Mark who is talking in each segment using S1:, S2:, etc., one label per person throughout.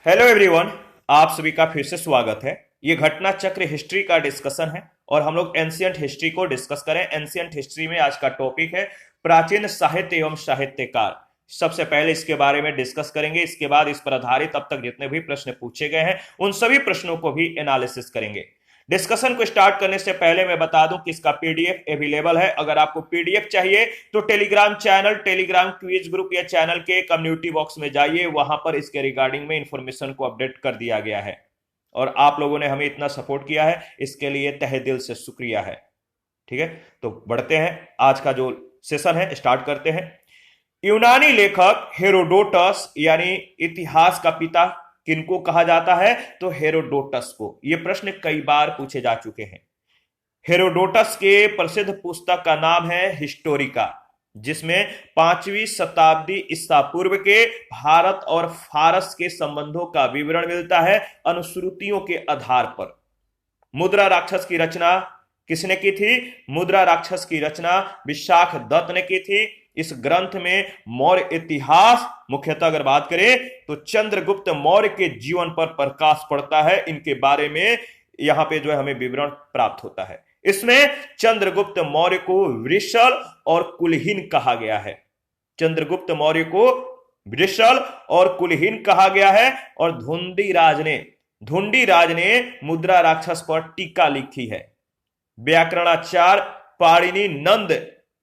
S1: Hello everyone. आप सभी का फिर से स्वागत है। ये घटना चक्र हिस्ट्री का डिस्कशन है और हम लोग एंशियंट हिस्ट्री को डिस्कस करें। एंशियंट हिस्ट्री में आज का टॉपिक है प्राचीन साहित्य एवं साहित्यकार। सबसे पहले इसके बारे में डिस्कस करेंगे, इसके बाद इस पर आधारित अब तक जितने भी प्रश्न पूछे गए हैं उन सभी प्रश्नों को भी एनालिसिस करेंगे। डिस्कशन को स्टार्ट करने से पहले मैं बता दूं कि इसका पीडीएफ अवेलेबल है। अगर आपको पीडीएफ चाहिए तो Telegram channel, Telegram quiz group या चैनल के कम्युनिटी बॉक्स में जाइए, वहां पर इसके रिगार्डिंग में इंफॉर्मेशन को अपडेट कर दिया गया है। और आप लोगों ने हमें इतना सपोर्ट किया है, इसके लिए तहे दिल से शुक्रिया है। ठीक है, तो बढ़ते हैं, आज का जो सेशन है स्टार्ट करते हैं। यूनानी लेखक हेरोडोटस यानी इतिहास का पिता किनको कहा जाता है? तो हेरोडोटस को। यह प्रश्न कई बार पूछे जा चुके हैं। हेरोडोटस के प्रसिद्ध पुस्तक का नाम है हिस्टोरिका, जिसमें 5वीं शताब्दी ईसा पूर्व के भारत और फारस के संबंधों का विवरण मिलता है अनुश्रुतियों के आधार पर। मुद्रा राक्षस की रचना किसने की थी? मुद्रा राक्षस की रचना विशाख दत्त ने की थी। इस ग्रंथ में मौर्य इतिहास, मुख्यतः अगर बात करें तो चंद्रगुप्त मौर्य के जीवन पर प्रकाश पड़ता है। इनके बारे में यहां पे जो है हमें विवरण प्राप्त होता है। इसमें चंद्रगुप्त मौर्य को वृषल और कुलहीन कहा गया है। चंद्रगुप्त मौर्य को वृषल और कुलहीन कहा गया है। और धुंडी राज ने मुद्रा राक्षस पर टीका लिखी है। व्याकरणाचार्य पाणिनि नंद,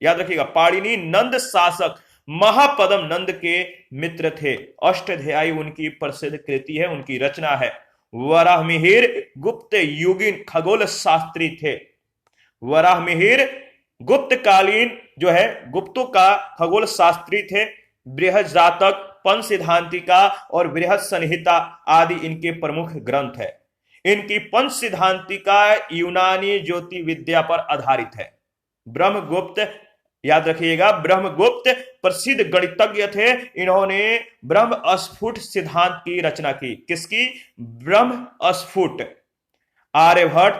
S1: याद रखिएगा, पाणिनि नंद शासक महापदम नंद के मित्र थे। अष्टाध्यायी उनकी प्रसिद्ध कृति है, उनकी रचना है। वराहमिहिर गुप्त युगीन खगोल शास्त्री थे। वराहमिहिर गुप्तकालीन जो है गुप्तों का खगोल शास्त्री थे। बृहद जातक, पंच सिद्धांतिका और बृहद संहिता आदि इनके प्रमुख ग्रंथ है। इनकी पंच सिद्धांतिका यूनानी ज्योति विद्या पर आधारित है। ब्रह्मगुप्त, याद रखिएगा, ब्रह्मगुप्त प्रसिद्ध गणितज्ञ थे। इन्होंने ब्रह्म स्फुट सिद्धांत की रचना की। किसकी? ब्रह्म स्फुट। आर्यभट्ट,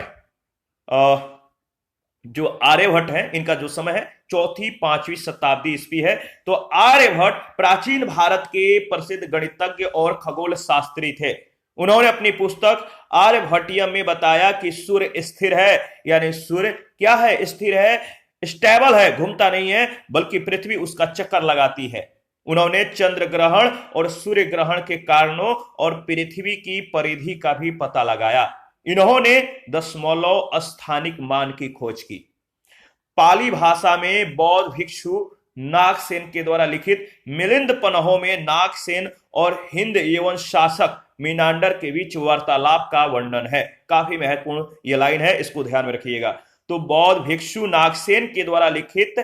S1: जो आर्यभट्ट है इनका जो समय है 4वीं-5वीं शताब्दी ईस्वी है। तो आर्यभट्ट प्राचीन भारत के प्रसिद्ध गणितज्ञ और खगोल शास्त्री थे। उन्होंने अपनी पुस्तक आर्यभट्टियम में बताया कि सूर्य स्थिर है, यानी सूर्य क्या है? स्थिर है, स्टेबल है, घूमता नहीं है, बल्कि पृथ्वी उसका चक्कर लगाती है। उन्होंने चंद्र ग्रहण और सूर्य ग्रहण के कारणों और पृथ्वी की परिधि का भी पता लगाया। इन्होंने दशमलव स्थानिक मान की खोज की। पाली भाषा में बौद्ध भिक्षु नागसेन के द्वारा लिखित मिलिंद पन्हों में नागसेन और हिंद यवन शासक मीनांडर के बीच वार्तालाप का वर्णन है। काफी महत्वपूर्ण यह लाइन है, इसको ध्यान में रखिएगा। तो बौद्ध भिक्षु नागसेन के द्वारा लिखित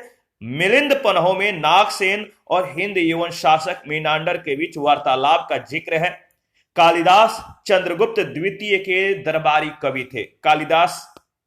S1: मिलिंद पन्हों में नागसेन और हिंद यवन शासक मीनांडर के बीच वार्तालाप का जिक्र है। कालिदास चंद्रगुप्त द्वितीय के दरबारी कवि थे। कालिदास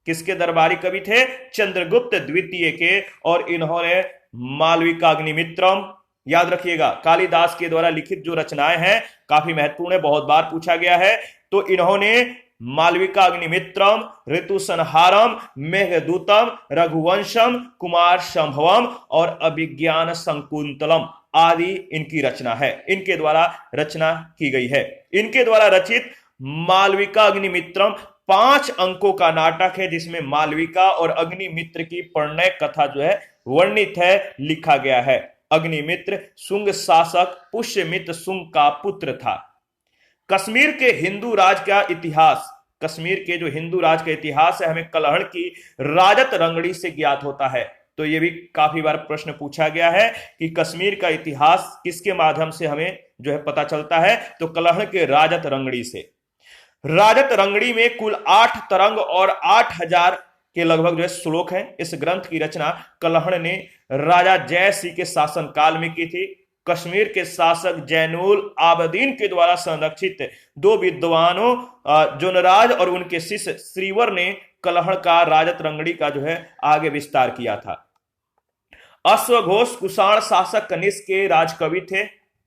S1: किसके दरबारी कवि थे? चंद्रगुप्त द्वितीय के। और इन्होंने मालविकाग्निमित्रम, याद रखिएगा, कालिदास के द्वारा लिखित जो रचनाएं हैं काफी महत्वपूर्ण है, बहुत बार पूछा गया है। तो इन्होंने मालविकाग्निमित्रम, ऋतु संहारम, मेघदूतम, रघुवंशम, कुमार संभवम और अभिज्ञान संकुंतलम आदि इनकी रचना है। इनके द्वारा रचना की गई है। इनके द्वारा रचित मालविका अग्निमित्रम 5 अंकों का नाटक है, जिसमें मालविका और अग्निमित्र की प्रणय कथा जो है वर्णित है, लिखा गया है। अग्निमित्र शुंग शासक पुष्यमित्र शुंग का पुत्र था। कश्मीर के हिंदू राज का इतिहास, कश्मीर के जो हिंदू राज का इतिहास है हमें कलहड़ की राजत रंगड़ी से ज्ञात होता है। तो यह भी काफी बार प्रश्न पूछा गया है कि कश्मीर का इतिहास किसके माध्यम से हमें जो है पता चलता है? तो कलहड़ के राजत रंगड़ी से। राजत रंगड़ी में कुल 8 तरंग और 8000 के लगभग जो है श्लोक हैं। इस ग्रंथ की रचना कलहड़ ने राजा जय सिंह के शासन काल में की थी। कश्मीर के शासक जैनुल आबदीन के द्वारा संरक्षित 2 विद्वानों जोनराज और उनके शिष्य श्रीवर ने कलहड़ का राजत रंगड़ी का जो है आगे विस्तार किया था। अश्वघोष कुषाण शासक कनिष्क के राजकवि थे।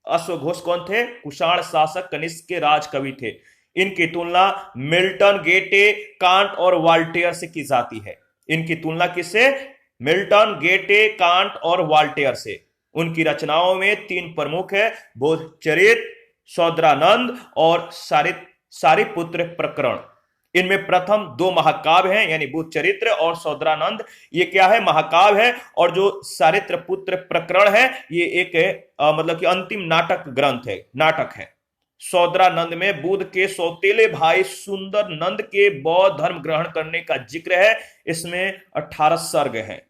S1: अश्वघोष कौन थे? कुषाण शासक कनिष्क के राजकवि थे। इनकी तुलना मिल्टन, गेटे, कांट और वाल्टेयर से की जाती है। इनकी तुलना किससे? मिल्टन, गेटे, कांट और वाल्टेयर से। उनकी रचनाओं में 3 प्रमुख है, बोधचरित, सौद्रानंद और सारिपुत्र प्रकरण। इनमें प्रथम दो महाकाव्य हैं, यानी बुद्ध चरित्र और सौद्रानंद, ये क्या है, महाकाव्य है। और जो सारिपुत्र प्रकरण है ये एक मतलब कि अंतिम नाटक ग्रंथ है, नाटक है। सौद्रानंद में बुद्ध के सौतेले भाई सुंदर नंद के बौद्ध धर्म ग्रहण करने का जिक्र है। इसमें 18 सर्ग हैं।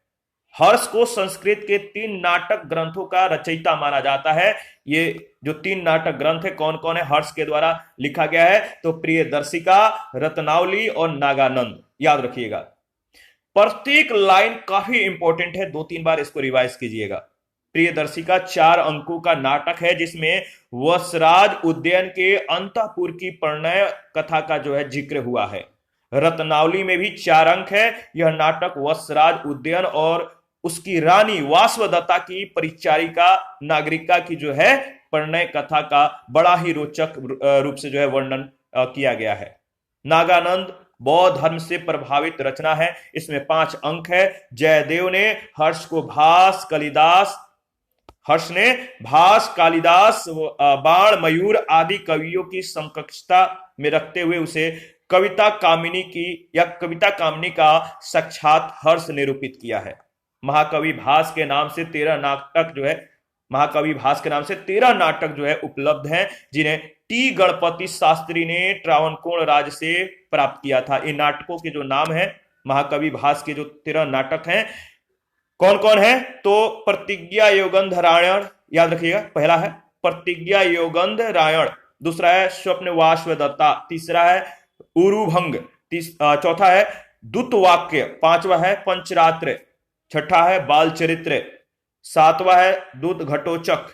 S1: हर्ष को संस्कृत के 3 नाटक ग्रंथों का रचयिता माना जाता है। ये जो 3 नाटक ग्रंथ है कौन कौन है, हर्ष के द्वारा लिखा गया है, तो प्रियदर्शिका, रत्नावली और नागानंद, याद रखिएगा। प्रत्येक लाइन काफी इंपॉर्टेंट है, 2-3 बार इसको रिवाइज कीजिएगा। प्रियदर्शिका 4 अंकों का नाटक है जिसमें वसराज उद्यान के अंतःपुर की प्रणय कथा का जो है जिक्र हुआ है। रत्नावली में भी 4 अंक है। यह नाटक वसराज उद्यान और उसकी रानी वासवदत्ता की परिचारिका नागरिका की जो है प्रणय कथा का बड़ा ही रोचक रूप से जो है वर्णन किया गया है। नागानंद बौद्ध धर्म से प्रभावित रचना है। इसमें 5 अंक है। जयदेव ने हर्ष ने भास, कालिदास, बाण, मयूर आदि कवियों की समकक्षता में रखते हुए उसे कविता कामिनी का साक्षात हर्ष निरूपित किया है। महाकवि भास के नाम से 13 नाटक जो है उपलब्ध हैं, जिन्हें टी गणपति शास्त्री ने त्रावणकोण राज्य से प्राप्त किया था। इन नाटकों के जो नाम है, महाकवि भास के जो 13 नाटक हैं, कौन कौन है, तो प्रतिज्ञा योगंध रायण, याद रखिएगा। पहला है प्रतिज्ञा योगंध रायण, दूसरा है स्वप्न वासवदत्ता, तीसरा है उरुभंग, चौथा है दूतवाक्य, पांचवा है पंचरात्र, छठा है बाल चरित्र, सातवां है दूत घटोचक,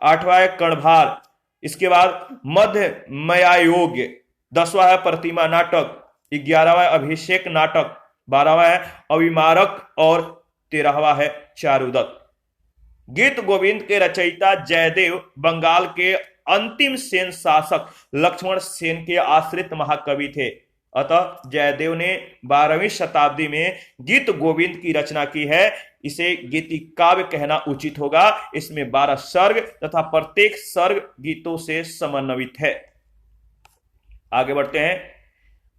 S1: आठवां है कर्णभार, इसके बाद मध्य मयायोग्य, 10वां है प्रतिमा नाटक, 11वां है अभिषेक नाटक, 12वां है अविमारक और 13वां है चारुदत्त। गीत गोविंद के रचयिता जयदेव बंगाल के अंतिम सेन शासक लक्ष्मण सेन के आश्रित महाकवि थे। अतः जयदेव ने 12वीं शताब्दी में गीत गोविंद की रचना की है। इसे गीति काव्य कहना उचित होगा। इसमें 12 सर्ग तथा प्रत्येक सर्ग गीतों से समन्वित है। आगे बढ़ते हैं।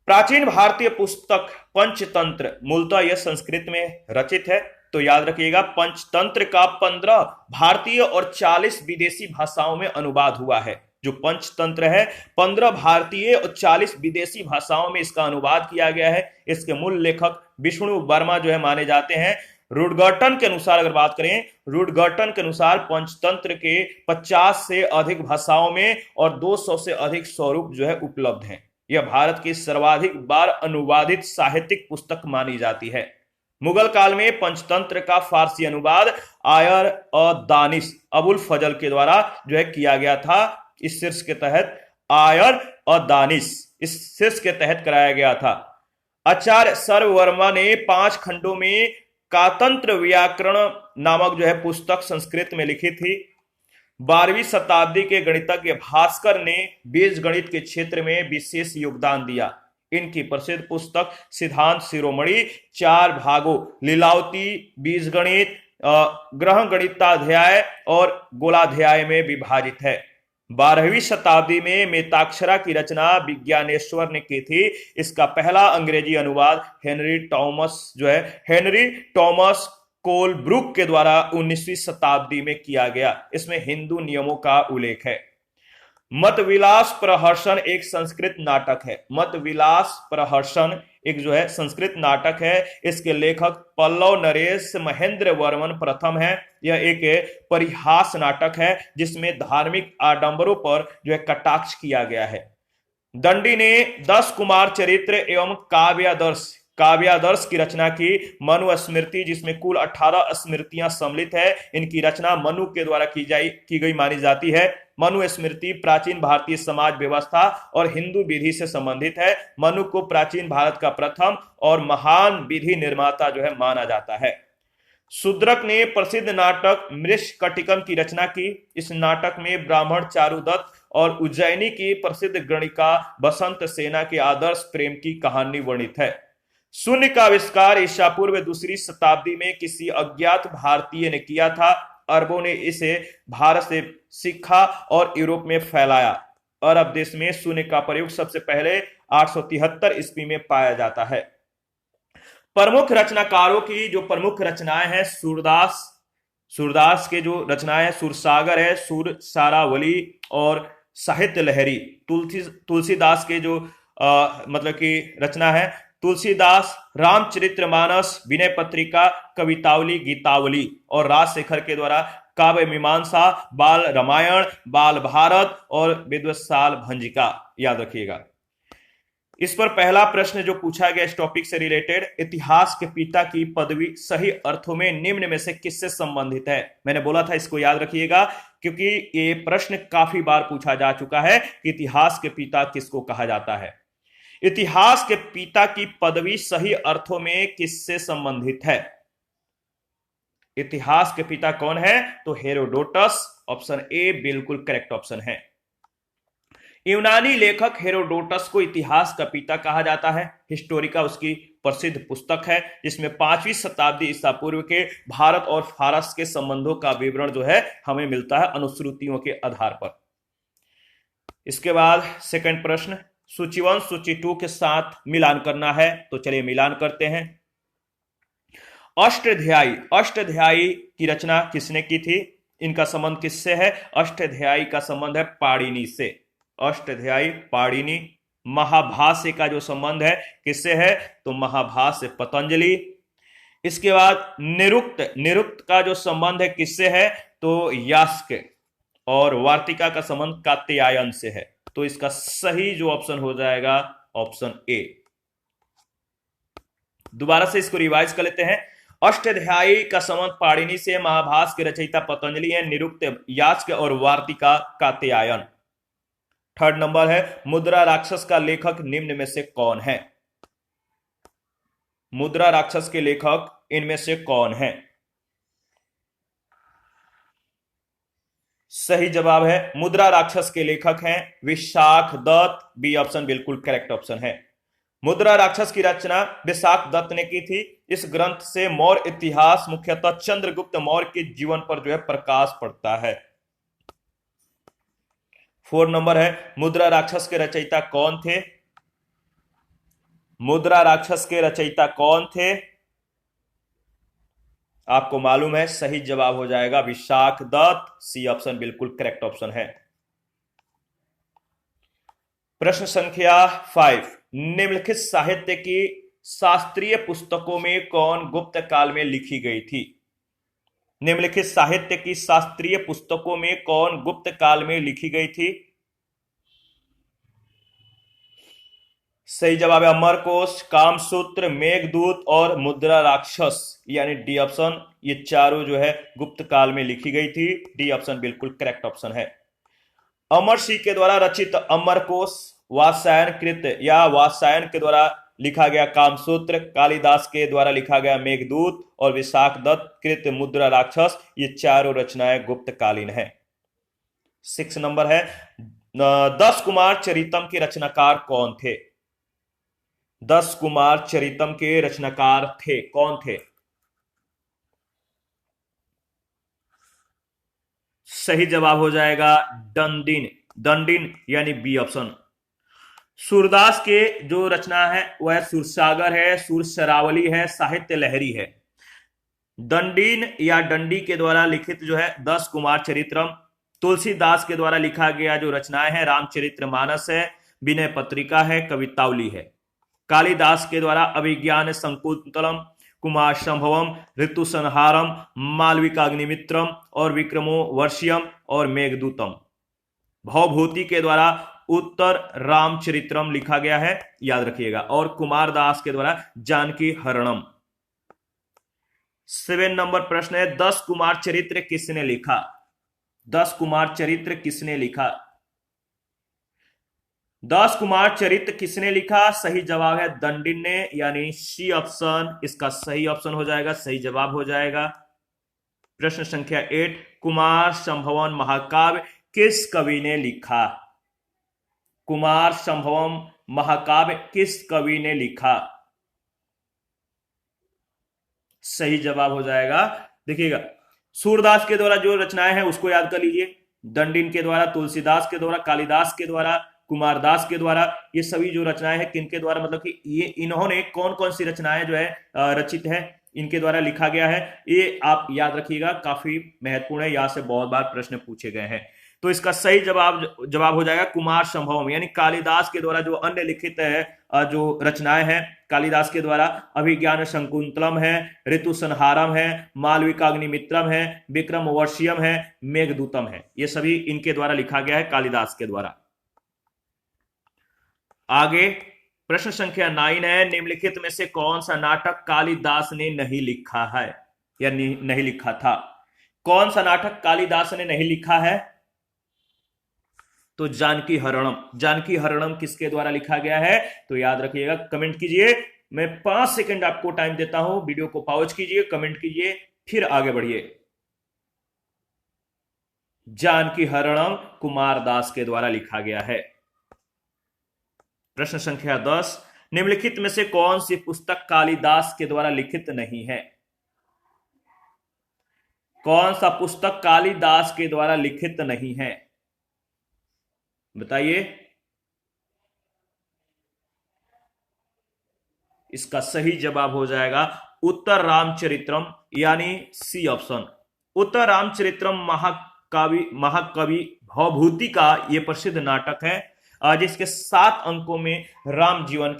S1: प्राचीन भारतीय पुस्तक पंचतंत्र, मूलतः यह संस्कृत में रचित है, तो याद रखिएगा पंचतंत्र का 15 भारतीय और 40 विदेशी भाषाओं में अनुवाद हुआ है। जो पंचतंत्र है 15 भारतीय और 40 विदेशी भाषाओं में इसका अनुवाद किया गया है। इसके मूल लेखक विष्णु वर्मा जो है माने जाते हैं। रुडगर्टन के अनुसार अगर बात करें, रुडगर्टन के अनुसार पंचतंत्र के 50 से अधिक भाषाओं में और 200 से अधिक स्वरूप जो है उपलब्ध हैं। यह भारत की सर्वाधिक बार अनुवादित साहित्यिक पुस्तक मानी जाती है। मुगल काल में पंचतंत्र का फारसी अनुवाद आयर दानिश अबुल फजल के द्वारा जो है किया गया था। इस शीर्ष के तहत आयर दानिश इस शीर्ष के तहत कराया गया था। आचार्य सर्ववर्मा ने 5 खंडों में कातंत्र व्याकरण नामक जो है पुस्तक संस्कृत में लिखी थी। 12वीं शताब्दी के गणितज्ञ भास्कर ने बीज गणित के क्षेत्र में विशेष योगदान दिया। इनकी प्रसिद्ध पुस्तक सिद्धांत शिरोमणि 4 भागों लीलावती, बीजगणित, ग्रह गणिताध्याय और गोलाध्याय में विभाजित है। 12वीं शताब्दी में मेताक्षरा की रचना विज्ञानेश्वर ने की थी। इसका पहला अंग्रेजी अनुवाद हेनरी टॉमस कोलब्रुक के द्वारा 19वीं शताब्दी में किया गया। इसमें हिंदू नियमों का उल्लेख है। मतविलास प्रहर्षण एक संस्कृत नाटक है। मतविलास प्रहर्षण एक जो है संस्कृत नाटक है। इसके लेखक पल्लव नरेश महेंद्र वर्मन प्रथम है। यह एक परिहास नाटक है जिसमें धार्मिक आडंबरों पर जो है कटाक्ष किया गया है। दंडी ने 10 कुमार चरित्र एवं काव्यादर्श की रचना की। मनुस्मृति जिसमें कुल 18 स्मृतियां सम्मिलित है, इनकी रचना मनु के द्वारा की गई मानी जाती है। मनुस्मृति प्राचीन भारतीय समाज व्यवस्था और हिंदू विधि से संबंधित है। मनु को प्राचीन भारत का प्रथम और महान विधि निर्माता जो है माना जाता है। शूद्रक ने प्रसिद्ध नाटक मृषकटिकम की रचना की। इस नाटक में ब्राह्मण चारुदत्त और उज्जैनी की प्रसिद्ध गणिका बसंत सेना के आदर्श प्रेम की कहानी वर्णित है। शून्य का आविष्कार ईसा पूर्व 2री शताब्दी में किसी अज्ञात भारतीय ने किया था। अरबों ने इसे भारत से सीखा और यूरोप में फैलाया। अरब देश में शून्य का प्रयोग सबसे पहले 873 ईस्वी में पाया जाता है। प्रमुख रचनाकारों की जो प्रमुख रचनाएं हैं, सूरदास, सूरदास के जो रचनाएं हैं, सूरसागर है, सूर सारावली और साहित्य लहरी। तुलसीदास के जो मतलब की रचना है, तुलसीदास रामचरितमानस, विनय पत्रिका, कवितावली, गीतावली और राजशेखर के द्वारा काव्य मीमांसा, बाल रामायण, बाल भारत और विद्वत्साल भंजिका। याद रखिएगा। इस पर पहला प्रश्न जो पूछा गया इस टॉपिक से रिलेटेड, इतिहास के पिता की पदवी सही अर्थों में निम्न में से किससे संबंधित है? मैंने बोला था इसको याद रखिएगा, क्योंकि ये प्रश्न काफी बार पूछा जा चुका है कि इतिहास के पिता किसको कहा जाता है। इतिहास के पिता की पदवी सही अर्थों में किससे संबंधित है? इतिहास के पिता कौन है? तो हेरोडोटस। ऑप्शन ए बिल्कुल करेक्ट ऑप्शन है। यूनानी लेखक हेरोडोटस को इतिहास का पिता कहा जाता है। हिस्टोरिका उसकी प्रसिद्ध पुस्तक है, जिसमें 5वीं शताब्दी ईसा पूर्व के भारत और फारस के संबंधों का विवरण जो है हमें मिलता है अनुश्रुतियों के आधार पर। इसके बाद सेकंड प्रश्न, सूची 1 सूची 2 के साथ मिलान करना है, तो चलिए मिलान करते हैं। अष्टाध्यायी, अष्टाध्यायी की रचना किसने की थी? इनका संबंध किससे है? अष्टाध्यायी का संबंध है पाणिनि से। अष्टाध्यायी पाणिनि। महाभाष्य का जो संबंध है किससे है? तो महाभाष्य पतंजलि। इसके बाद निरुक्त, निरुक्त का जो संबंध है किससे है? तो यास्क। और वार्तिका का संबंध कात्यायन से है। तो इसका सही जो ऑप्शन हो जाएगा ऑप्शन ए। दोबारा से इसको रिवाइज कर लेते हैं। अष्टाध्यायी का संबंध पाणिनि से, महाभाष्य के रचयिता पतंजलि है, निरुक्त यास्क और वार्तिका कात्यायन। थर्ड नंबर है, मुद्रा राक्षस का लेखक निम्न में से कौन है? मुद्रा राक्षस के लेखक इनमें से कौन है? सही जवाब है, मुद्रा राक्षस के लेखक हैं विशाख दत्त। बी ऑप्शन बिल्कुल करेक्ट ऑप्शन है। मुद्रा राक्षस की रचना विशाख दत्त ने की थी। इस ग्रंथ से मौर्य इतिहास, मुख्यतः चंद्रगुप्त मौर्य के जीवन पर जो है प्रकाश पड़ता है। 4 नंबर है, मुद्रा राक्षस के रचयिता कौन थे? मुद्रा राक्षस के रचयिता कौन थे? आपको मालूम है, सही जवाब हो जाएगा विशाख दत्त। सी ऑप्शन बिल्कुल करेक्ट ऑप्शन है। प्रश्न संख्या 5, निम्नलिखित साहित्य की शास्त्रीय पुस्तकों में कौन गुप्त काल में लिखी गई थी? निम्नलिखित साहित्य की शास्त्रीय पुस्तकों में कौन गुप्त काल में लिखी गई थी? सही जवाब है अमरकोश, कामसूत्र, मेघदूत और मुद्रा राक्षस, यानी डी ऑप्शन। ये चारों जो है गुप्त काल में लिखी गई थी। डी ऑप्शन बिल्कुल करेक्ट ऑप्शन है। अमर सिंह के द्वारा रचित अमरकोश, वात्स्यायन कृत या वात्स्यायन के द्वारा लिखा गया कामसूत्र, कालिदास के द्वारा लिखा गया मेघदूत और विशाख दत्त कृत मुद्रा राक्षस, ये चारों रचनाएं गुप्तकालीन है। 6 नंबर है, 10 कुमार चरितम के रचनाकार कौन थे? 10 कुमार चरितम के रचनाकार थे, कौन थे? सही जवाब हो जाएगा दंडिन, दंडिन यानी बी ऑप्शन। सूरदास के जो रचना है वह सूरसागर है, सूरसरावली है, साहित्य लहरी है। दंडिन या डंडी के द्वारा लिखित जो है 10 कुमार चरित्रम। तुलसीदास के द्वारा लिखा गया जो रचनाएं हैं रामचरितमानस है, विनय पत्रिका है, कवितावली है। कालिदास के द्वारा अभिज्ञान संकुतलम, कुमार संभवम, ऋतु संहारम, मालविकाग्निमित्रम और विक्रमो वर्षियम और मेघदूतम। भवभूति के द्वारा उत्तर रामचरित्रम लिखा गया है, याद रखिएगा। और कुमारदास के द्वारा जानकी हरणम। 7 नंबर प्रश्न है, 10 कुमार चरित्र किसने लिखा? 10 कुमार चरित्र किसने लिखा? 10 कुमार चरित्र किसने लिखा? सही जवाब है दंडिन ने, यानी सी ऑप्शन इसका सही ऑप्शन हो जाएगा, सही जवाब हो जाएगा। प्रश्न संख्या 8, कुमार संभवन महाकाव्य किस कवि ने लिखा? कुमार संभवम महाकाव्य किस कवि ने लिखा? सही जवाब हो जाएगा, देखिएगा, सूरदास के द्वारा जो रचनाएं हैं उसको याद कर लीजिए, दंडिन के द्वारा, तुलसीदास के द्वारा, कालिदास के द्वारा, कुमारदास के द्वारा। ये सभी जो रचनाएं हैं किनके द्वारा, मतलब कि ये इन्होंने कौन कौन सी रचनाएं जो है रचित है, इनके द्वारा लिखा गया है। ये आप याद रखिएगा, काफी महत्वपूर्ण है, यहां से बहुत बार प्रश्न पूछे गए हैं। तो इसका सही जवाब हो जाएगा कुमार संभवम, यानी कालिदास के द्वारा जो अन्य लिखित है जो रचनाएं हैं कालिदास के द्वारा, अभिज्ञान शकुंतलम है, ऋतु संहारम है, मालविकाग्निमित्रम है, विक्रम वर्षियम है, मेघदूतम है। ये सभी इनके द्वारा लिखा गया है, कालिदास के द्वारा। आगे प्रश्न संख्या 9 है, निम्नलिखित में से कौन सा नाटक कालिदास ने नहीं लिखा है या नहीं लिखा था? कौन सा नाटक कालिदास ने नहीं लिखा है? तो जानकी हरणम। जानकी हरणम किसके द्वारा लिखा गया है? तो याद रखिएगा, कमेंट कीजिए। मैं 5 सेकंड आपको टाइम देता हूं, वीडियो को पॉज कीजिए, कमेंट कीजिए, फिर आगे बढ़िए। जानकी हरणम कुमारदास के द्वारा लिखा गया है। प्रश्न संख्या 10, निम्नलिखित में से कौन सी पुस्तक कालिदास के द्वारा लिखित नहीं है? कौन सा पुस्तक कालिदास के द्वारा लिखित नहीं है, बताइए। इसका सही जवाब हो जाएगा उत्तर रामचरित्रम, यानी सी ऑप्शन। उत्तर रामचरित्रम महाकवि भवभूति का यह प्रसिद्ध नाटक है, जिसके 7 अंकों में राम जीवन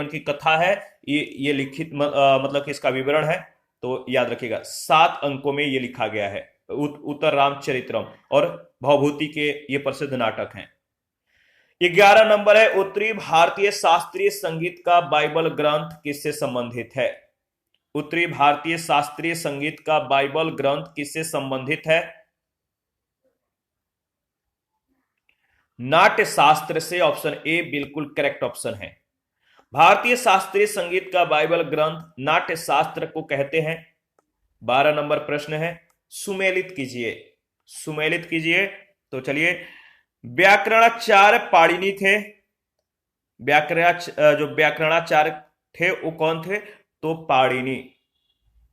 S1: की कथा है, ये लिखित मतलब कि इसका विवरण है। तो याद रखिएगा, 7 अंकों में ये लिखा गया है, उत्तर रामचरित्रम, और भवभूति के ये प्रसिद्ध नाटक हैं। 11 नंबर है, उत्तरी भारतीय शास्त्रीय संगीत का बाइबल ग्रंथ किससे संबंधित है? उत्तरी भारतीय शास्त्रीय संगीत का बाइबल ग्रंथ किससे संबंधित है? नाट्य शास्त्र से, ऑप्शन ए बिल्कुल करेक्ट ऑप्शन है। भारतीय शास्त्रीय संगीत का बाइबल ग्रंथ नाट्य शास्त्र को कहते हैं। 12 नंबर प्रश्न है, सुमेलित कीजिए, सुमेलित कीजिए। तो चलिए, व्याकरणाचार्य पाणिनि थे। जो व्याकरणाचार्य थे वो कौन थे? तो पाणिनि।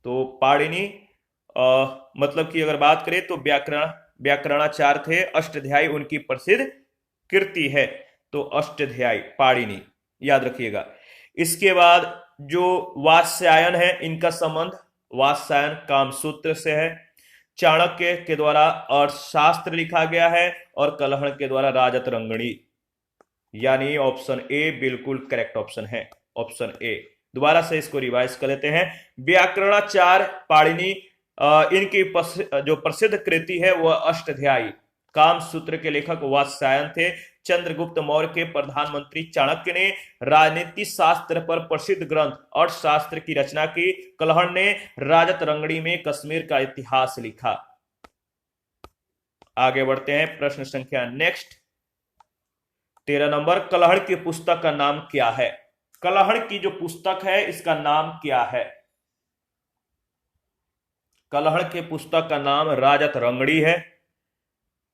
S1: तो पाणिनि मतलब कि अगर बात करें तो व्याकरणाचार्य थे, अष्टाध्यायी उनकी प्रसिद्ध कृति है। तो अष्टाध्यायी पाणिनि, याद रखिएगा। इसके बाद जो वात्स्यायन है, इनका संबंध वात्स्यायन कामसूत्र से है। चाणक्य के द्वारा अर्थशास्त्र लिखा गया है, और कलहण के द्वारा राजतरंगिणी, यानी ऑप्शन ए बिल्कुल करेक्ट ऑप्शन है, ऑप्शन ए। दोबारा से इसको रिवाइज कर लेते हैं। व्याकरणाचार्य पाणिनि, इनकी जो प्रसिद्ध कृति है वह अष्टाध्यायी। कामसूत्र के लेखक वात्स्यायन थे। चंद्रगुप्त मौर्य के प्रधानमंत्री चाणक्य ने राजनीति शास्त्र पर प्रसिद्ध ग्रंथ अर्थशास्त्र की रचना की। कलहण ने राजतरंगिणी में कश्मीर का इतिहास लिखा। आगे बढ़ते हैं, प्रश्न संख्या नेक्स्ट 13 नंबर, कलहण की पुस्तक का नाम क्या है? कलहण की जो पुस्तक है इसका नाम क्या है? कलहण के पुस्तक का नाम राजतरंगिणी है।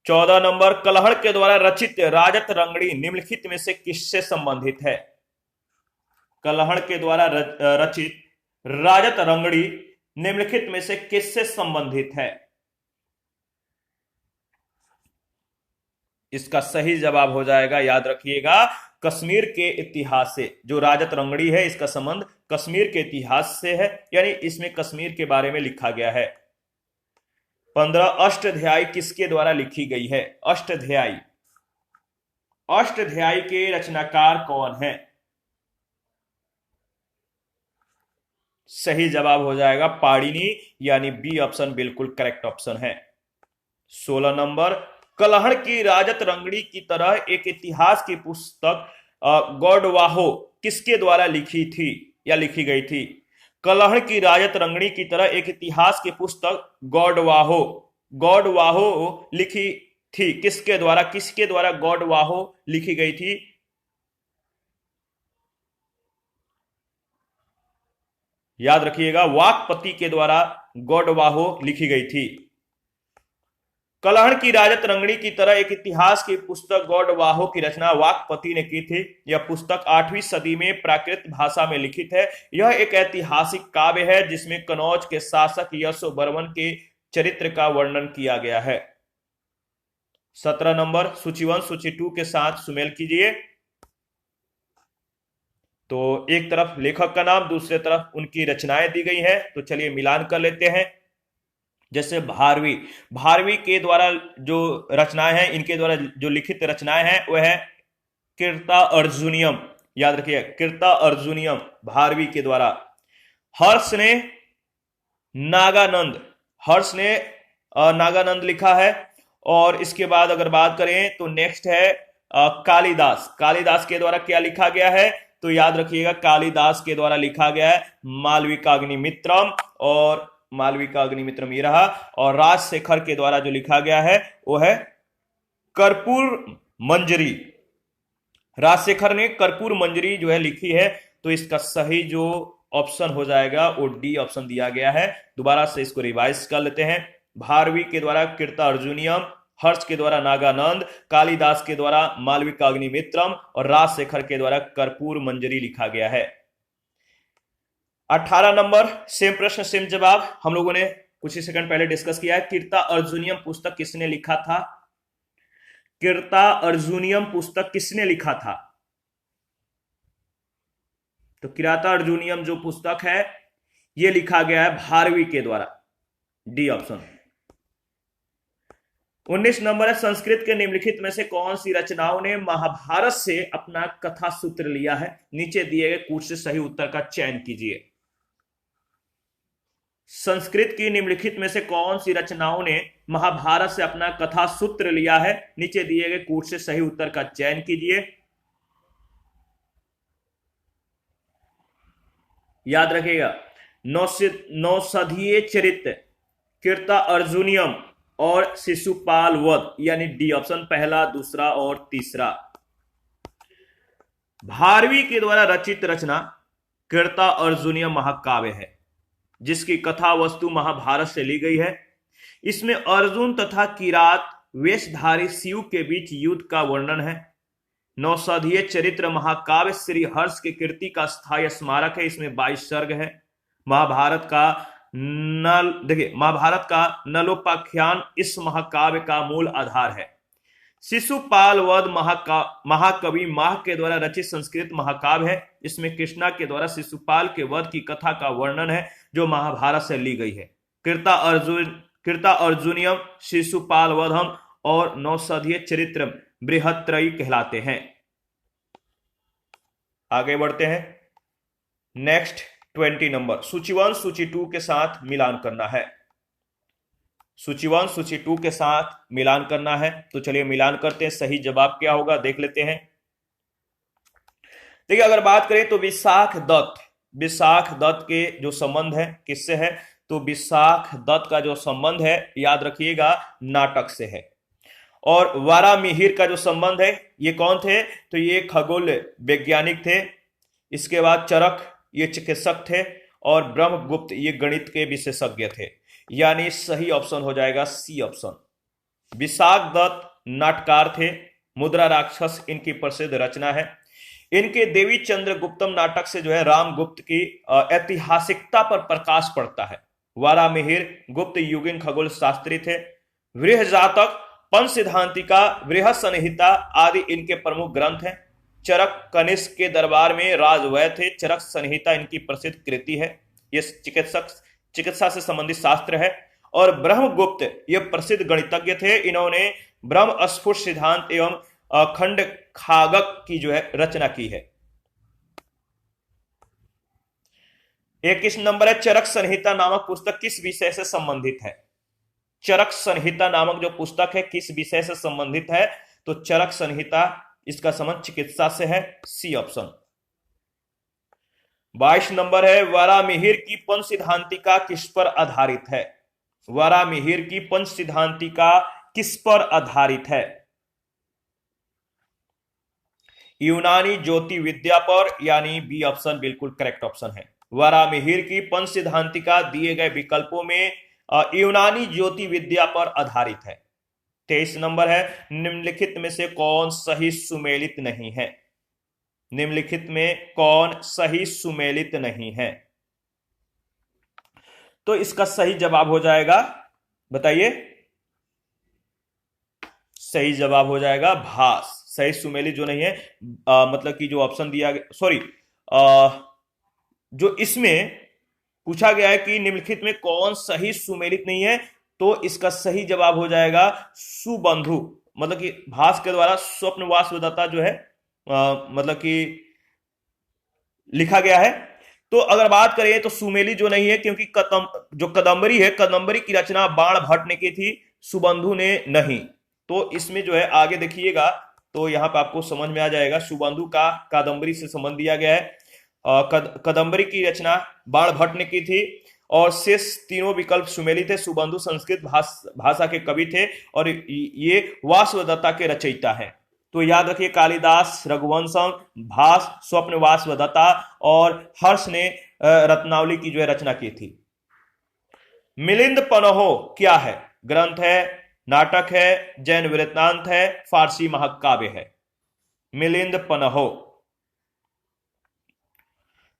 S1: 14 नंबर, कलहण के द्वारा रचित राजतरंगिणी निम्नलिखित में से किससे संबंधित है? कलहण के द्वारा रचित राजतरंगिणी निम्नलिखित में से किससे संबंधित है? इसका सही जवाब हो जाएगा, याद रखिएगा, कश्मीर के इतिहास से। जो राजतरंगिणी है इसका संबंध कश्मीर के इतिहास से है, यानी इसमें कश्मीर के बारे में लिखा गया है। 15, अष्टाध्यायी किसके द्वारा लिखी गई है? अष्टाध्यायी, अष्टाध्यायी के रचनाकार कौन है? सही जवाब हो जाएगा पाणिनि, यानी बी ऑप्शन बिल्कुल करेक्ट ऑप्शन है। 16 नंबर, कलहण की राजतरंगिणी की तरह एक इतिहास की पुस्तक गौडवाहो किसके द्वारा लिखी थी या लिखी गई थी? कलहण की राजतरंगिणी की तरह एक इतिहास की पुस्तक गौडवाहो लिखी थी किसके द्वारा? किसके द्वारा गौडवाहो लिखी गई थी? याद रखिएगा, वाकपति के द्वारा गौडवाहो लिखी गई थी। कलहण की राजत रंगड़ी की तरह एक इतिहास की पुस्तक गौडवाहो की रचना वाकपति ने की थी। यह पुस्तक 8वीं सदी में प्राकृत भाषा में लिखित है। यह एक ऐतिहासिक काव्य है जिसमें कनौज के शासक यशोवर्मन के चरित्र का वर्णन किया गया है। 17 नंबर, सूची 1 सूची 2 के साथ सुमेल कीजिए। तो एक तरफ लेखक का नाम, दूसरे तरफ उनकी रचनाएं दी गई हैं। तो चलिए मिलान कर लेते हैं। जैसे भारवी के द्वारा जो रचनाएं हैं, इनके द्वारा जो लिखित रचनाएं हैं वह है कीर्ता अर्जुनियम। याद रखिए, कीर्ता अर्जुनियम भारवी के द्वारा। हर्ष ने नागानंद लिखा है। और इसके बाद अगर बात करें तो नेक्स्ट है कालिदास के द्वारा क्या लिखा गया है? तो याद रखिएगा, कालिदास के द्वारा लिखा गया है मालविकाग्निमित्रम, और मालविकाग्निमित्रम ये रहा। और राजशेखर के द्वारा जो लिखा गया है वो है कर्पूर मंजरी। राजशेखर ने कर्पूर मंजरी जो है लिखी है। तो इसका सही जो ऑप्शन हो जाएगा वो डी ऑप्शन दिया गया है। दोबारा से इसको रिवाइज कर लेते हैं। भारवी के द्वारा कीर्ता अर्जुनियम, हर्ष के द्वारा नागानंद, कालिदास के द्वारा मालविकाग्निमित्रम और राजशेखर के द्वारा कर्पूर मंजरी लिखा गया है। 18 नंबर, सेम प्रश्न सेम जवाब, हम लोगों ने कुछ ही सेकंड पहले डिस्कस किया है। कीर्ता अर्जुनियम पुस्तक किसने लिखा था? कीर्ता अर्जुनियम पुस्तक किसने लिखा था? तो कीर्ता अर्जुनियम जो पुस्तक है यह लिखा गया है भारवी के द्वारा, डी ऑप्शन। 19 नंबर है, संस्कृत के निम्नलिखित में से कौन सी रचनाओं ने महाभारत से अपना कथा सूत्र लिया है? नीचे दिए गए कूट से सही उत्तर का चयन कीजिए। संस्कृत की निम्नलिखित में से कौन सी रचनाओं ने महाभारत से अपना कथा सूत्र लिया है? नीचे दिए गए कूट से सही उत्तर का चयन कीजिए। याद रखिएगा, नौषधीय चरित्र, कीर्ता अर्जुनियम और शिशुपाल वध, यानी डी ऑप्शन, पहला, दूसरा और तीसरा। भारवी के द्वारा रचित रचना कीर्ता अर्जुनियम महाकाव्य है, जिसकी कथा वस्तु महाभारत से ली गई है। इसमें अर्जुन तथा किरात वेशधारी शिव के बीच युद्ध का वर्णन है। नौषधीय चरित्र महाकाव्य श्री हर्ष के कीर्ति का स्थायी स्मारक है। इसमें 22 सर्ग है। महाभारत का नलोपाख्यान इस महाकाव्य का मूल आधार है। शिशुपाल वध महाकवि माह के द्वारा रचित संस्कृत महाकाव्य है। इसमें कृष्णा के द्वारा शिशुपाल के वध की कथा का वर्णन है जो महाभारत से ली गई है। कीर्ता अर्जुनियम, शिशुपाल वधम और नौषधीय चरित्र बृहत्त्रयी कहलाते हैं। आगे बढ़ते हैं। नेक्स्ट 20 नंबर, सूची 1 सूची 2 के साथ मिलान करना है। सूची 1 सूची 2 के साथ मिलान करना है। तो चलिए मिलान करते हैं, सही जवाब क्या होगा देख लेते हैं। देखिए, अगर बात करें तो विशाख दत्त के जो संबंध है किससे है? तो विशाख दत्त का जो संबंध है याद रखिएगा नाटक से है। और वारामिहिर का जो संबंध है ये कौन थे? तो ये खगोल वैज्ञानिक थे। इसके बाद चरक ये चिकित्सक थे और ब्रह्मगुप्त ये गणित के विशेषज्ञ थे। यानी सही ऑप्शन हो जाएगा सी ऑप्शन। विशाख दत्त नाटकार थे। मुद्रा राक्षस इनकी प्रसिद्ध रचना है। इनके देवी चंद्रगुप्तम नाटक से जो है रामगुप्त की ऐतिहासिकता पर प्रकाश पड़ता है। वारामिहिर गुप्त युगीन खगोल शास्त्री थे। बृहजातक, पंच सिद्धांतिका, बृहत संहिता आदि इनके प्रमुख ग्रंथ हैं। चरक कनिष्क के दरबार में राजवैद्य थे। चरक संहिता इनकी प्रसिद्ध कृति है। ये चिकित्सा से संबंधित शास्त्र है। और ब्रह्मगुप्त ये प्रसिद्ध गणितज्ञ थे। इन्होंने ब्रह्म स्फुट सिद्धांत एवं अखंड खागक की जो है रचना की है। 21 नंबर है, चरक संहिता नामक पुस्तक किस विषय से संबंधित है? चरक संहिता नामक जो पुस्तक है किस विषय से संबंधित है? तो चरक संहिता इसका संबंध चिकित्सा से है, सी ऑप्शन। 22 नंबर है, वारामिहिर की पंच सिद्धांतिका किस पर आधारित है? वारामिहिर की पंच सिद्धांतिका किस पर आधारित है? यूनानी ज्योति विद्या पर, यानी बी ऑप्शन बिल्कुल करेक्ट ऑप्शन है। वारामिहिर की पंच सिद्धांतिका दिए गए विकल्पों में यूनानी ज्योति विद्या पर आधारित है। 23 नंबर है, निम्नलिखित में से कौन सही सुमेलित नहीं है? निम्नलिखित में कौन सही सुमेलित नहीं है? तो इसका सही जवाब हो जाएगा, बताइए, सही जवाब हो जाएगा भास। सही सुमेलित जो नहीं है, मतलब कि जो ऑप्शन दिया गया, सॉरी, जो इसमें पूछा गया है कि निम्नलिखित में कौन सही सुमेलित नहीं है, तो इसका सही जवाब हो जाएगा सुबंधु। मतलब कि भास के द्वारा स्वप्न वासवदत्ता जो है मतलब कि लिखा गया है। तो अगर बात करें तो सुमेली जो नहीं है, क्योंकि जो कदम्बरी है, कदम्बरी की रचना बाण भट्ट ने की थी, सुबंधु ने नहीं। तो इसमें जो है आगे देखिएगा तो यहां पे आपको समझ में आ जाएगा, सुबंधु का कादम्बरी से संबंध दिया गया है। कदम्बरी की रचना बाण भट्ट ने की थी और शेष तीनों विकल्प सुमेली थे। सुबंधु संस्कृत भाषा के कवि थे और ये वासवदत्ता के रचयिता है। तो याद रखिए, कालिदास, रघुवंशम, भास, स्वप्न वासवदत्ता और हर्ष ने रत्नावली की जो है रचना की थी। मिलिंद पनहो क्या है? ग्रंथ है, नाटक है, जैन वृत्तांत है, फारसी महाकाव्य है? मिलिंद पनहो,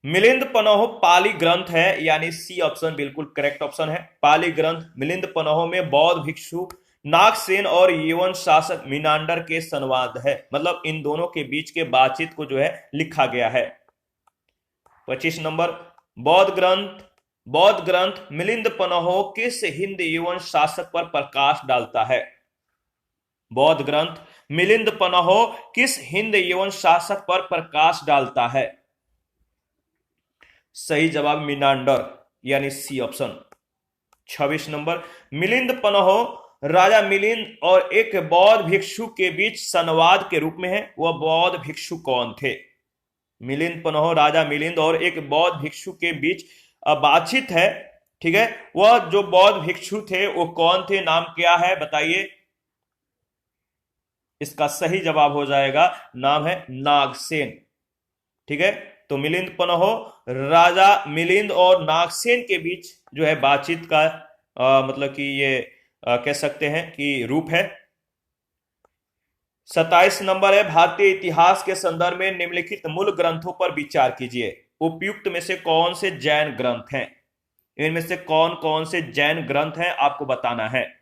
S1: मिलिंद पनहो पाली ग्रंथ है, यानी सी ऑप्शन बिल्कुल करेक्ट ऑप्शन है। पाली ग्रंथ मिलिंद पनहो में बौद्ध भिक्षु नागसेन और यवन शासक मीनांडर के संवाद है, मतलब इन दोनों के बीच के बातचीत को जो है लिखा गया है। 25 नंबर, बौद्ध ग्रंथ मिलिंद पनहो किस हिंद यवन शासक पर प्रकाश डालता है? बौद्ध ग्रंथ मिलिंद पनहो किस हिंद यवन शासक पर प्रकाश डालता है? सही जवाब मीनांडर, यानी सी ऑप्शन। 26 नंबर, मिलिंद पनहो राजा मिलिंद और एक बौद्ध भिक्षु के बीच संवाद के रूप में है। वह बौद्ध भिक्षु कौन थे? मिलिंद पनहो राजा मिलिंद और एक बौद्ध भिक्षु के बीच बातचीत है, ठीक है। वह जो बौद्ध भिक्षु थे वो कौन थे, नाम क्या है, बताइए। इसका सही जवाब हो जाएगा, नाम है नागसेन, ठीक है। तो मिलिंद पनहो राजा मिलिंद और नागसेन के बीच जो है बातचीत का मतलब कि ये कह सकते हैं कि रूप है। 27 नंबर है, भारतीय इतिहास के संदर्भ में निम्नलिखित मूल ग्रंथों पर विचार कीजिए। उपयुक्त में से कौन से जैन ग्रंथ हैं? इनमें से कौन कौन से जैन ग्रंथ हैं आपको बताना है।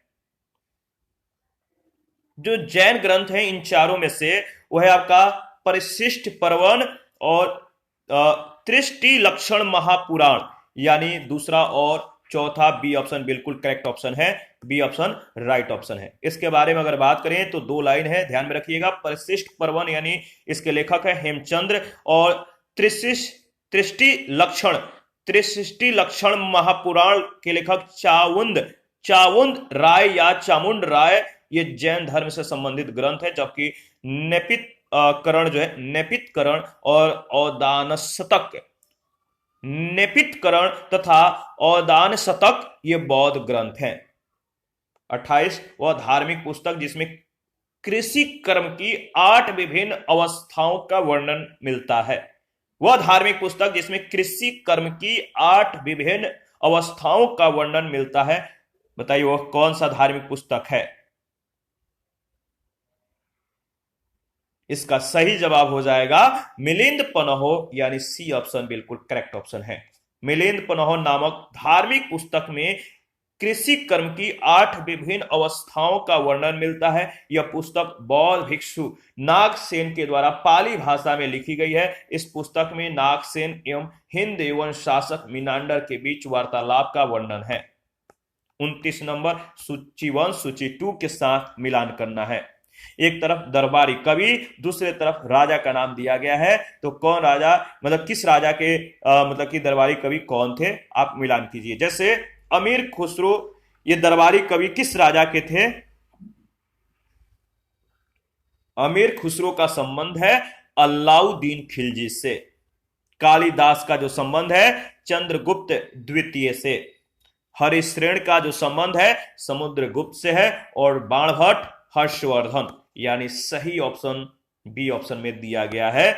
S1: जो जैन ग्रंथ हैं इन चारों में से वह है आपका परिशिष्ट पर्वन और त्रिष्टि लक्षण महापुराण, यानी दूसरा और चौथा बी ऑप्शन बिल्कुल करेक्ट ऑप्शन है। बी ऑप्शन राइट ऑप्शन है। इसके बारे में अगर बात करें तो दो लाइन है, ध्यान में रखिएगा। परिशिष्ट पर्वन यानी इसके लेखक है हेमचंद्र और त्रिष्टि लक्षण महापुराण के लेखक चावुंद राय या चामुंड राय। ये जैन धर्म से संबंधित ग्रंथ है, जबकि नेपितकरण और औदान शतक ये बौद्ध ग्रंथ हैं। 28 वह धार्मिक पुस्तक जिसमें कृषि कर्म की 8 विभिन्न अवस्थाओं का वर्णन मिलता है। वह धार्मिक पुस्तक जिसमें कृषि कर्म की 8 विभिन्न अवस्थाओं का वर्णन मिलता है, बताइए वह कौन सा धार्मिक पुस्तक है। इसका सही जवाब हो जाएगा मिलिंद पनहो, यानी सी ऑप्शन बिल्कुल करेक्ट ऑप्शन है। मिलिंद पनहो नामक धार्मिक पुस्तक में कृषि कर्म की 8 विभिन्न अवस्थाओं का वर्णन मिलता है। यह पुस्तक बौद्ध भिक्षु नागसेन के द्वारा पाली भाषा में लिखी गई है। इस पुस्तक में नागसेन एवं हिंद एवं शासक मीनांडर के बीच वार्तालाप का वर्णन है। 29 नंबर, सूची 1 सूची 2 के साथ मिलान करना है। एक तरफ दरबारी कवि, दूसरे तरफ राजा का नाम दिया गया है, तो कौन राजा, मतलब किस राजा के मतलब कि दरबारी कवि कौन थे, आप मिलान कीजिए। जैसे अमीर खुसरो, ये दरबारी कवि किस राजा के थे? अमीर खुसरो का संबंध है अलाउद्दीन खिलजी से। कालिदास का जो संबंध है चंद्रगुप्त द्वितीय से। हरिश्रेण का जो संबंध है समुद्रगुप्त से है। और बाणभट्ट हर्षवर्धन, यानी सही ऑप्शन बी ऑप्शन में दिया गया है।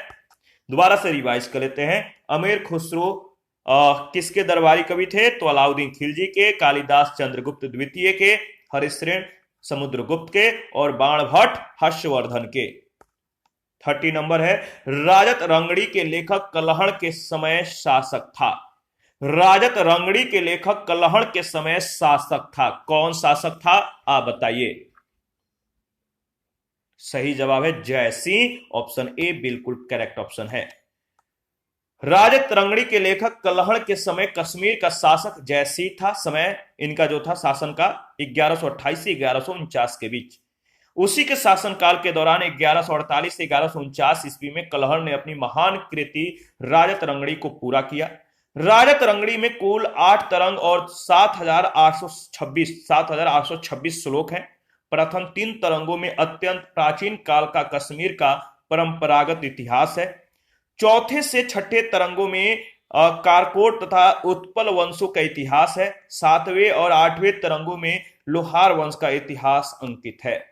S1: दोबारा से रिवाइज कर लेते हैं। अमीर खुसरो किसके दरबारी कवि थे? तो अलाउद्दीन खिलजी के। कालिदास चंद्रगुप्त द्वितीय के। हरिश्रेण समुद्रगुप्त के और बाणभट्ट हर्षवर्धन के। 30 नंबर है, राजत रंगड़ी के लेखक कलहड़ के समय शासक था। राजत रंगड़ी के लेखक कलहड़ के समय शासक था, कौन शासक था आप बताइए। सही जवाब है जयसिंह, ऑप्शन ए बिल्कुल करेक्ट ऑप्शन है। राजत रंगड़ी के लेखक कलहड़ के समय कश्मीर का शासक जयसिंह था। समय इनका जो था शासन का 1128 से 1149 के बीच। उसी के शासनकाल के दौरान 1148 से 1149 ईस्वी में कलहड़ ने अपनी महान कृति राजत रंगड़ी को पूरा किया। राजत रंगड़ी में कुल 8 तरंग और 7,826 श्लोक हैं। प्रथम 3 तरंगों में अत्यंत प्राचीन काल का कश्मीर का परंपरागत इतिहास है। चौथे से छठे तरंगों में कारकोट तथा उत्पल वंशों का इतिहास है। 7वें और 8वें तरंगों में लोहार वंश का इतिहास अंकित है।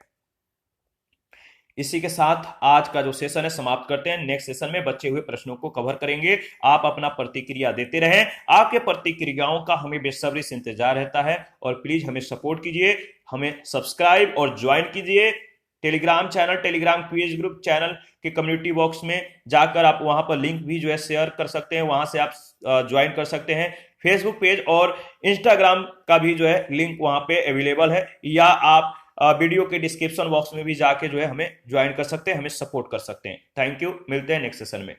S1: इसी के साथ आज का जो सेशन है समाप्त करते हैं। नेक्स्ट सेशन में बचे हुए प्रश्नों को कवर करेंगे। आप अपना प्रतिक्रिया देते रहें। आपके प्रतिक्रियाओं का हमें बेसब्री से इंतजार रहता है और प्लीज हमें सपोर्ट कीजिए, हमें सब्सक्राइब और ज्वाइन कीजिए। Telegram channel, Telegram quiz group channel के कम्युनिटी बॉक्स में जाकर आप वहां पर लिंक भी जो है शेयर कर सकते हैं, वहां से आप ज्वाइन कर सकते हैं। फेसबुक पेज और इंस्टाग्राम का भी जो है लिंक वहां पे अवेलेबल है, या आप वीडियो के डिस्क्रिप्शन बॉक्स में भी जाके जो है हमें ज्वाइन कर सकते हैं, हमें सपोर्ट कर सकते हैं। थैंक यू, मिलते हैं नेक्स्ट सेशन में।